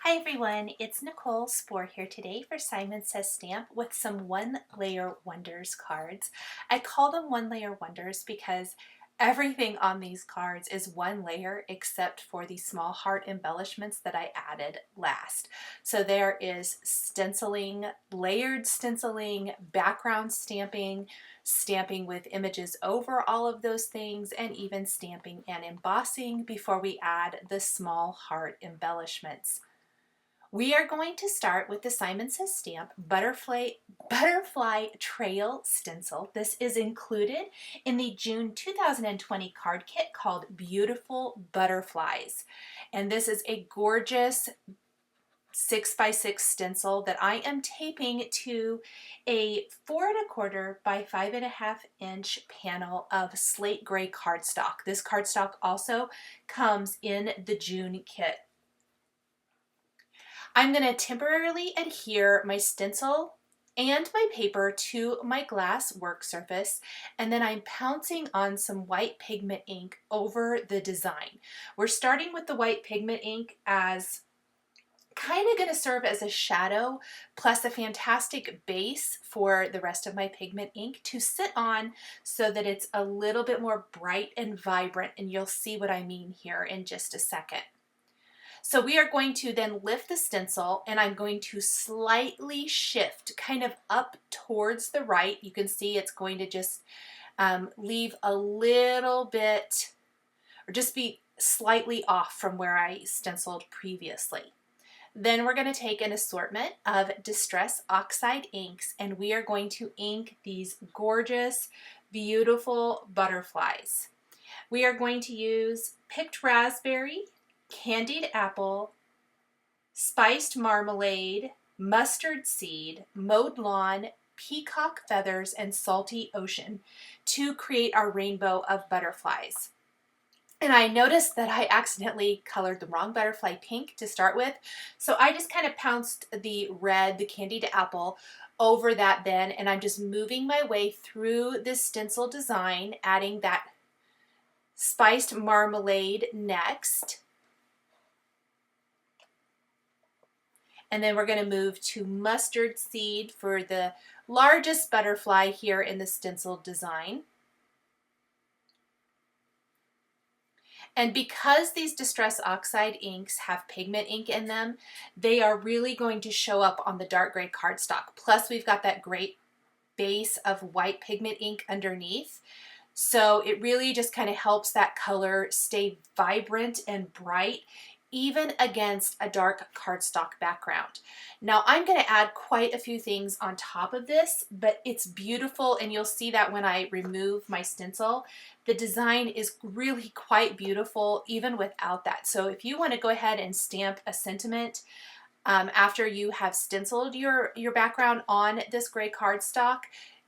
Hi everyone, it's Nicole Spohr here today for Simon Says Stamp with some One Layer Wonders cards. I call them One Layer Wonders because everything on these cards is one layer except for the small heart embellishments that I added last. So there is stenciling, layered stenciling, background stamping, stamping with images over all of those things, and even stamping and embossing before we add the small heart embellishments. We are going to start with the Simon Says Stamp Butterfly Trail Stencil. This is included in the June 2020 card kit called Beautiful Butterflies. And this is a gorgeous 6x6 stencil that I am taping to a 4 1/4 by 5.5 inch panel of slate gray cardstock. This cardstock also comes in the June kit. I'm going to temporarily adhere my stencil and my paper to my glass work surface, and then I'm pouncing on some white pigment ink over the design. We're starting with the white pigment ink as kind of going to serve as a shadow plus a fantastic base for the rest of my pigment ink to sit on so that it's a little bit more bright and vibrant, and you'll see what I mean here in just a second. So we are going to then lift the stencil, and I'm going to slightly shift kind of up towards the right. You can see it's going to just leave a little bit, or just be slightly off from where I stenciled previously. Then we're going to take an assortment of Distress Oxide inks, and we are going to ink these gorgeous, beautiful butterflies. We are going to use Picked Raspberry, Candied Apple, Spiced Marmalade, Mustard Seed, Mowed Lawn, Peacock Feathers, and Salty Ocean to create our rainbow of butterflies. And I noticed that I accidentally colored the wrong butterfly pink to start with, so I just kind of pounced the red, the Candied Apple, over that then, and I'm just moving my way through this stencil design, adding that Spiced Marmalade next. And then we're going to move to Mustard Seed for the largest butterfly here in the stencil design. And because these Distress Oxide inks have pigment ink in them, they are really going to show up on the dark gray cardstock. Plus we've got that great base of white pigment ink underneath. So it really just kind of helps that color stay vibrant and bright, even against a dark cardstock background. Now I'm going to add quite a few things on top of this, but it's beautiful, and you'll see that when I remove my stencil. The design is really quite beautiful even without that. So if you want to go ahead and stamp a sentiment after you have stenciled your background on this gray cardstock,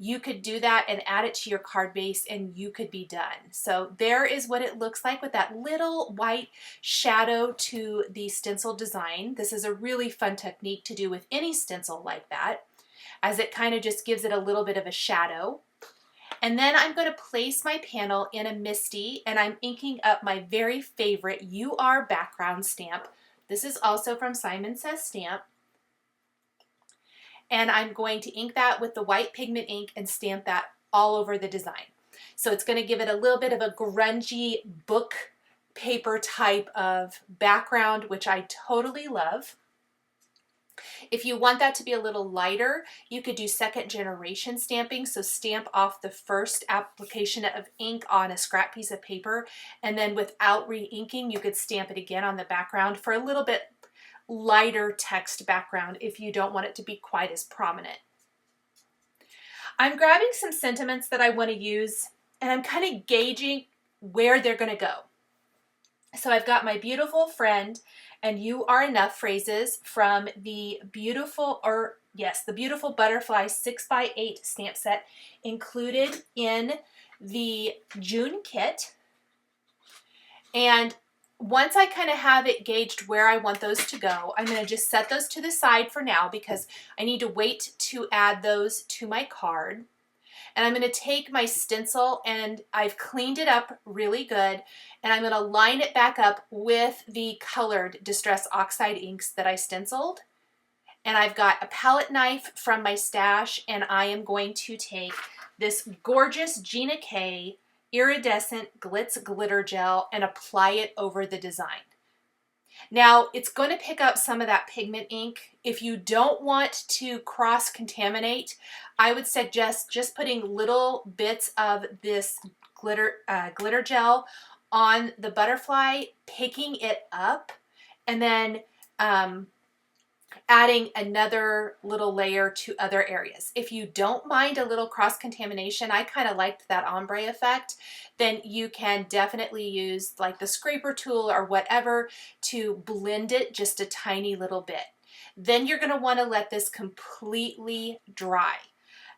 you could do that and add it to your card base, and you could be done. So there is what it looks like with that little white shadow to the stencil design. This is a really fun technique to do with any stencil like that, as it kind of just gives it a little bit of a shadow. And then I'm going to place my panel in a Misty, and I'm inking up my very favorite You Are background stamp. This is also from Simon Says Stamp. And I'm going to ink that with the white pigment ink and stamp that all over the design. So it's going to give it a little bit of a grungy book paper type of background, which I totally love. If you want that to be a little lighter, you could do second generation stamping. So stamp off the first application of ink on a scrap piece of paper, and then without re-inking, you could stamp it again on the background for a little bit lighter text background if you don't want it to be quite as prominent. I'm grabbing some sentiments that I want to use, and I'm kind of gauging where they're going to go. So I've got my beautiful friend and You Are Enough phrases from the Beautiful Butterfly 6x8 stamp set included in the June kit. And once I kind of have it gauged where I want those to go, I'm going to just set those to the side for now because I need to wait to add those to my card. And I'm going to take my stencil, and I've cleaned it up really good, and I'm going to line it back up with the colored Distress Oxide inks that I stenciled. And I've got a palette knife from my stash, and I am going to take this gorgeous Gina K iridescent glitz glitter gel and apply it over the design. Now, it's going to pick up some of that pigment ink. If you don't want to cross-contaminate, I would suggest just putting little bits of this glitter gel on the butterfly, picking it up, and then adding another little layer to other areas. If you don't mind a little cross-contamination, I kind of liked that ombre effect, then you can definitely use like the scraper tool or whatever to blend it just a tiny little bit. Then you're going to want to let this completely dry.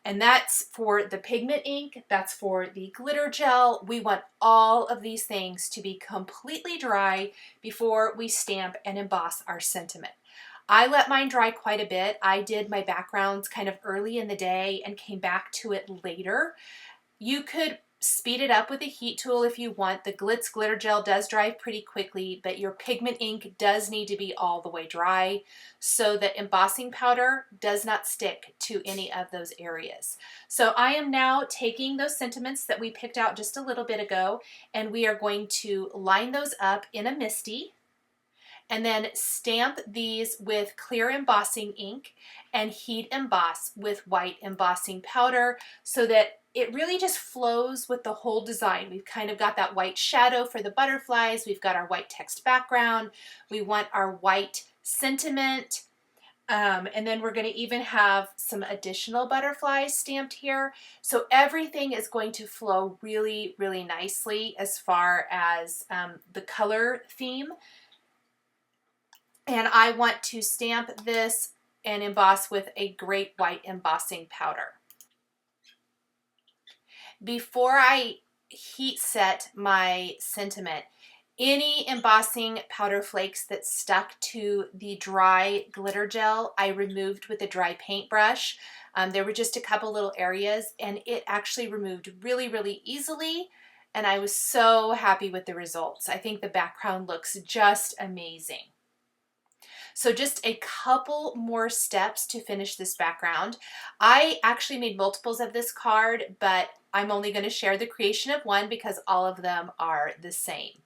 And that's for the pigment ink, that's for the glitter gel. We want all of these things to be completely dry before we stamp and emboss our sentiment. I let mine dry quite a bit. I did my backgrounds kind of early in the day and came back to it later. You could speed it up with a heat tool if you want. The Glitz Glitter Gel does dry pretty quickly, but your pigment ink does need to be all the way dry so that embossing powder does not stick to any of those areas. So I am now taking those sentiments that we picked out just a little bit ago, and we are going to line those up in a MISTI, and then stamp these with clear embossing ink and heat emboss with white embossing powder so that it really just flows with the whole design. We've kind of got that white shadow for the butterflies. We've got our white text background. We want our white sentiment. And then we're going to even have some additional butterflies stamped here. So everything is going to flow really, really nicely as far as the color theme. And I want to stamp this and emboss with a great white embossing powder. Before I heat set my sentiment, any embossing powder flakes that stuck to the dry glitter gel, I removed with a dry paintbrush. There were just a couple little areas, and it actually removed really, really easily. And I was so happy with the results. I think the background looks just amazing. So just a couple more steps to finish this background. I actually made multiples of this card, but I'm only going to share the creation of one because all of them are the same.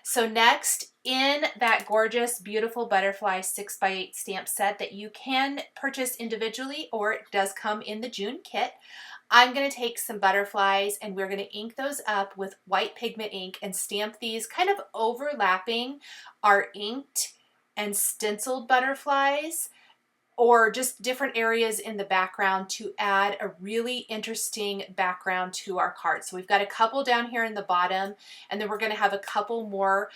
So next, in that gorgeous, beautiful butterfly 6x8 stamp set that you can purchase individually, or it does come in the June kit, I'm going to take some butterflies and we're going to ink those up with white pigment ink and stamp these kind of overlapping our inked and stenciled butterflies, or just different areas in the background to add a really interesting background to our card. So we've got a couple down here in the bottom, and then we're going to have a couple more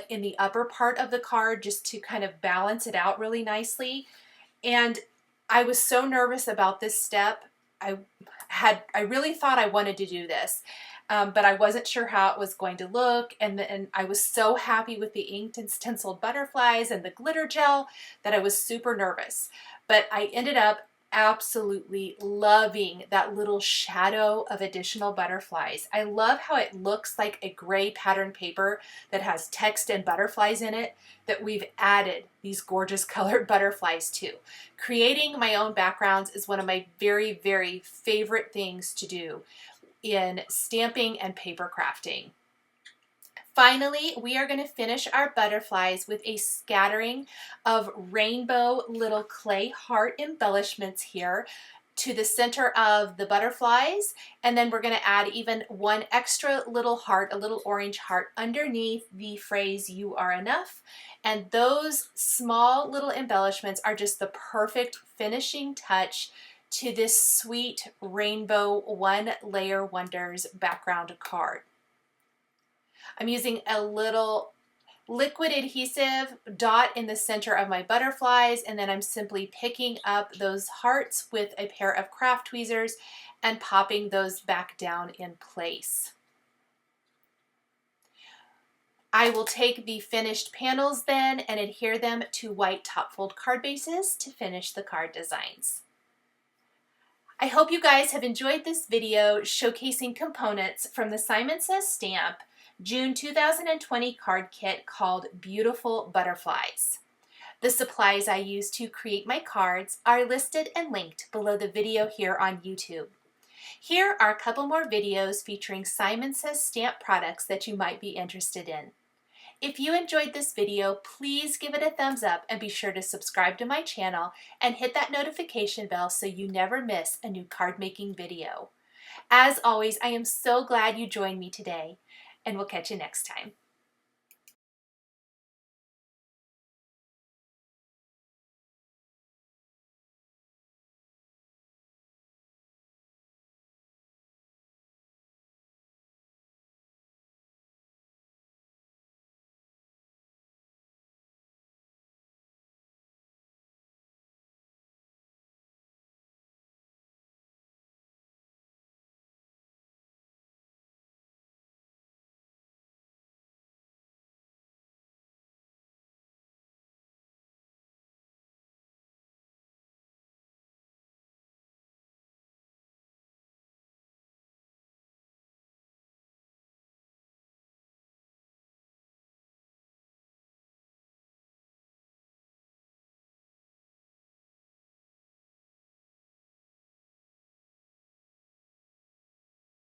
in the upper part of the card just to kind of balance it out really nicely. And I was so nervous about this step. I really thought I wanted to do this. But I wasn't sure how it was going to look, and I was so happy with the inked and stenciled butterflies and the glitter gel that I was super nervous. But I ended up absolutely loving that little shadow of additional butterflies. I love how it looks like a gray pattern paper that has text and butterflies in it that we've added these gorgeous colored butterflies to. Creating my own backgrounds is one of my very, very favorite things to do in stamping and paper crafting. Finally, we are going to finish our butterflies with a scattering of rainbow little clay heart embellishments here to the center of the butterflies, and then we're going to add even one extra little heart, a little orange heart underneath the phrase "You are enough." And those small little embellishments are just the perfect finishing touch to this sweet rainbow one layer wonders background card. I'm using a little liquid adhesive dot in the center of my butterflies, and then I'm simply picking up those hearts with a pair of craft tweezers and popping those back down in place. I will take the finished panels then and adhere them to white top fold card bases to finish the card designs. I hope you guys have enjoyed this video showcasing components from the Simon Says Stamp June 2020 card kit called Beautiful Butterflies. The supplies I used to create my cards are listed and linked below the video here on YouTube. Here are a couple more videos featuring Simon Says Stamp products that you might be interested in. If you enjoyed this video, please give it a thumbs up and be sure to subscribe to my channel and hit that notification bell so you never miss a new card making video. As always, I am so glad you joined me today, and we'll catch you next time.